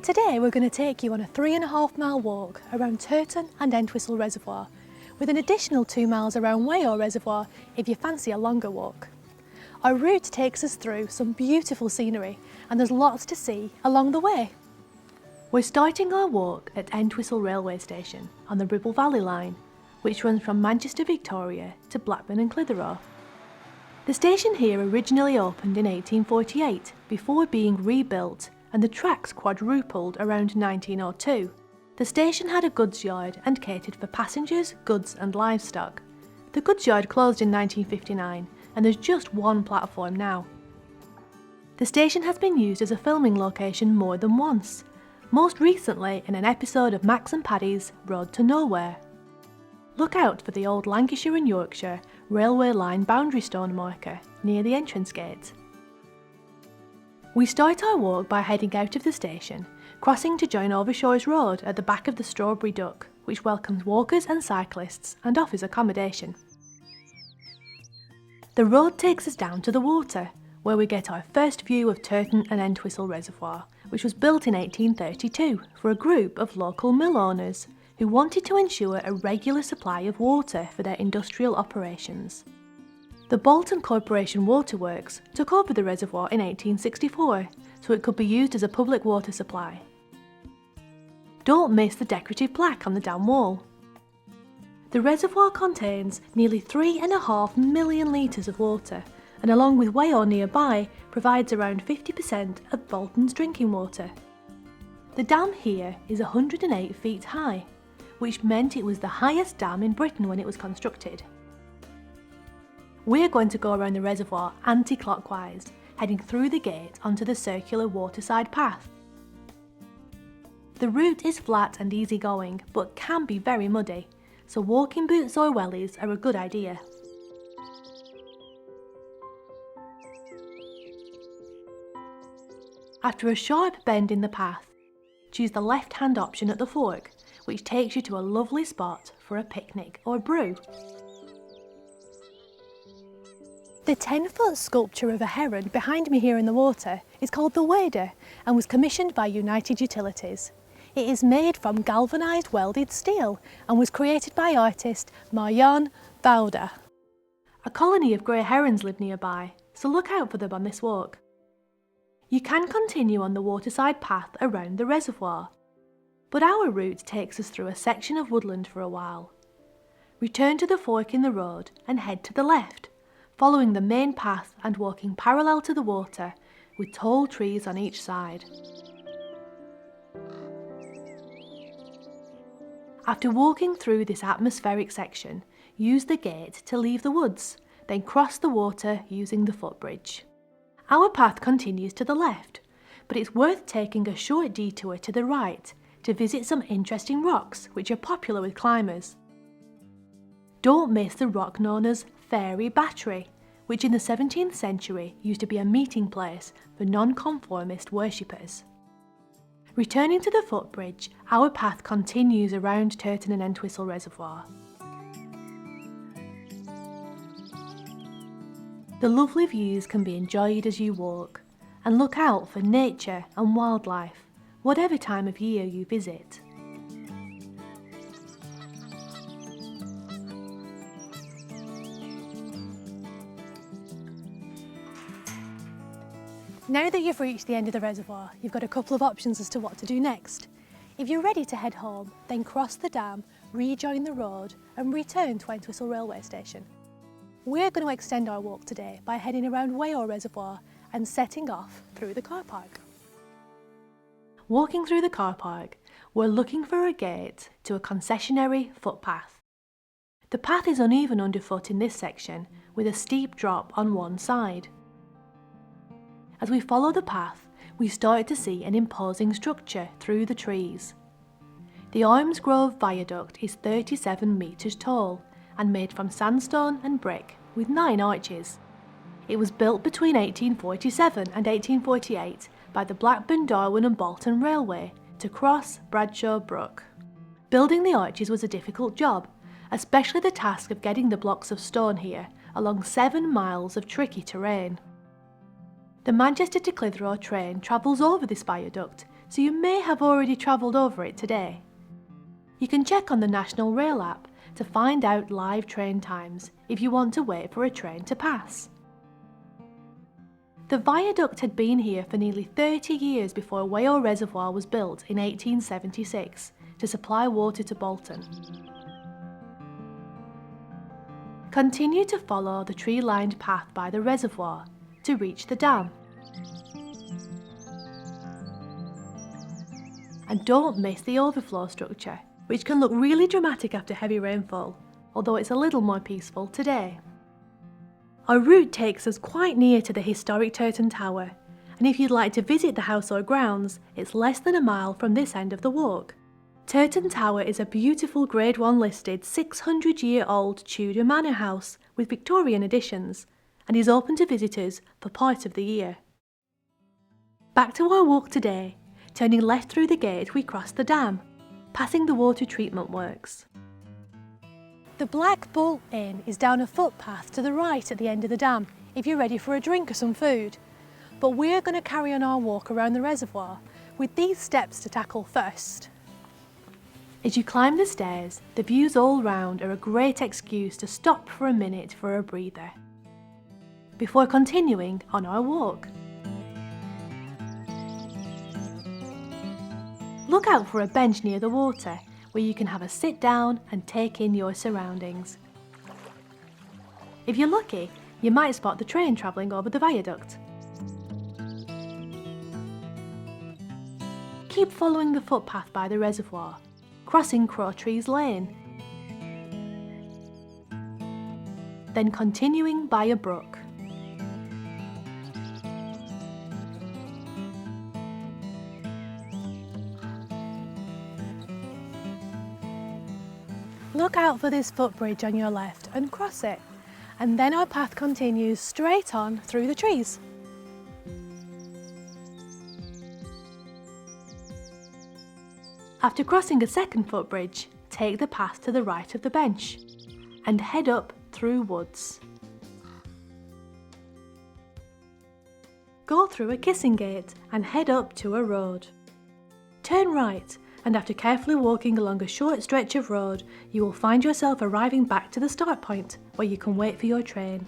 Today we're going to take you on a 3.5 mile walk around Turton and Entwistle Reservoir, with an additional 2 miles around Wayore Reservoir if you fancy a longer walk. Our route takes us through some beautiful scenery and there's lots to see along the way. We're starting our walk at Entwistle Railway Station on the Ribble Valley Line, which runs from Manchester Victoria to Blackburn and Clitheroe. The station here originally opened in 1848 before being rebuilt and the tracks quadrupled around 1902. The station had a goods yard and catered for passengers, goods and livestock. The goods yard closed in 1959 and there's just one platform now. The station has been used as a filming location more than once, most recently in an episode of Max and Paddy's Road to Nowhere. Look out for the old Lancashire and Yorkshire railway line boundary stone marker near the entrance gate. We start our walk by heading out of the station, crossing to join Overshores Road at the back of the Strawberry Duck, which welcomes walkers and cyclists and offers accommodation. The road takes us down to the water, where we get our first view of Turton and Entwistle Reservoir, which was built in 1832 for a group of local mill owners who wanted to ensure a regular supply of water for their industrial operations. The Bolton Corporation Waterworks took over the reservoir in 1864 so it could be used as a public water supply. Don't miss the decorative plaque on the dam wall. The reservoir contains nearly 3.5 million litres of water and along with Wayore nearby provides around 50% of Bolton's drinking water. The dam here is 108 feet high, which meant it was the highest dam in Britain when it was constructed. We're going to go around the reservoir anti-clockwise, heading through the gate onto the circular waterside path. The route is flat and easy going, but can be very muddy, so walking boots or wellies are a good idea. After a sharp bend in the path, choose the left-hand option at the fork, which takes you to a lovely spot for a picnic or brew. The 10-foot sculpture of a heron behind me here in the water is called the Wader and was commissioned by United Utilities. It is made from galvanised welded steel and was created by artist Marjan Bouda. A colony of grey herons live nearby, so look out for them on this walk. You can continue on the waterside path around the reservoir, but our route takes us through a section of woodland for a while. Return to the fork in the road and head to the left, following the main path and walking parallel to the water with tall trees on each side. After walking through this atmospheric section, use the gate to leave the woods, then cross the water using the footbridge. Our path continues to the left, but it's worth taking a short detour to the right to visit some interesting rocks which are popular with climbers. Don't miss the rock known as Fairy Battery, which in the 17th century used to be a meeting place for non-conformist worshippers. Returning to the footbridge, our path continues around Turton and Entwistle Reservoir. The lovely views can be enjoyed as you walk, and look out for nature and wildlife, whatever time of year you visit. Now that you've reached the end of the reservoir, you've got a couple of options as to what to do next. If you're ready to head home, then cross the dam, rejoin the road and return to Entwistle Railway Station. We're going to extend our walk today by heading around Wayore Reservoir and setting off through the car park. Walking through the car park, we're looking for a gate to a concessionary footpath. The path is uneven underfoot in this section, with a steep drop on one side. As we follow the path, we start to see an imposing structure through the trees. The Armsgrove Viaduct is 37 metres tall and made from sandstone and brick with 9 arches. It was built between 1847 and 1848 by the Blackburn, Darwen and Bolton Railway to cross Bradshaw Brook. Building the arches was a difficult job, especially the task of getting the blocks of stone here along 7 miles of tricky terrain. The Manchester to Clitheroe train travels over this viaduct so you may have already travelled over it today. You can check on the National Rail app to find out live train times if you want to wait for a train to pass. The viaduct had been here for nearly 30 years before Whale Reservoir was built in 1876 to supply water to Bolton. Continue to follow the tree-lined path by the reservoir to reach the dam. And don't miss the overflow structure, which can look really dramatic after heavy rainfall, although it's a little more peaceful today. Our route takes us quite near to the historic Turton Tower, and if you'd like to visit the house or grounds, it's less than a mile from this end of the walk. Turton Tower is a beautiful Grade 1 listed 600-year-old Tudor manor house with Victorian additions, and is open to visitors for part of the year. Back to our walk today. Turning left through the gate, we cross the dam, passing the water treatment works. The Black Bull Inn is down a footpath to the right at the end of the dam if you're ready for a drink or some food. But we're going to carry on our walk around the reservoir with these steps to tackle first. As you climb the stairs, the views all round are a great excuse to stop for a minute for a breather, before continuing on our walk. Look out for a bench near the water where you can have a sit down and take in your surroundings. If you're lucky, you might spot the train travelling over the viaduct. Keep following the footpath by the reservoir, crossing Crowtrees Lane, then continuing by a brook. Look out for this footbridge on your left and cross it, and then our path continues straight on through the trees. After crossing a second footbridge, take the path to the right of the bench and head up through woods. Go through a kissing gate and head up to a road. Turn right, and after carefully walking along a short stretch of road, you will find yourself arriving back to the start point where you can wait for your train.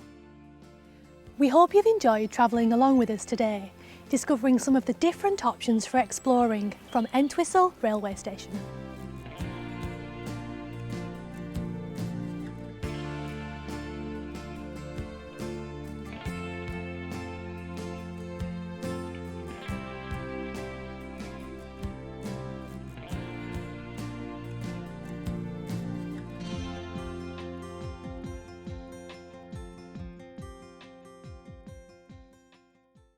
We hope you've enjoyed travelling along with us today, discovering some of the different options for exploring from Entwistle Railway Station.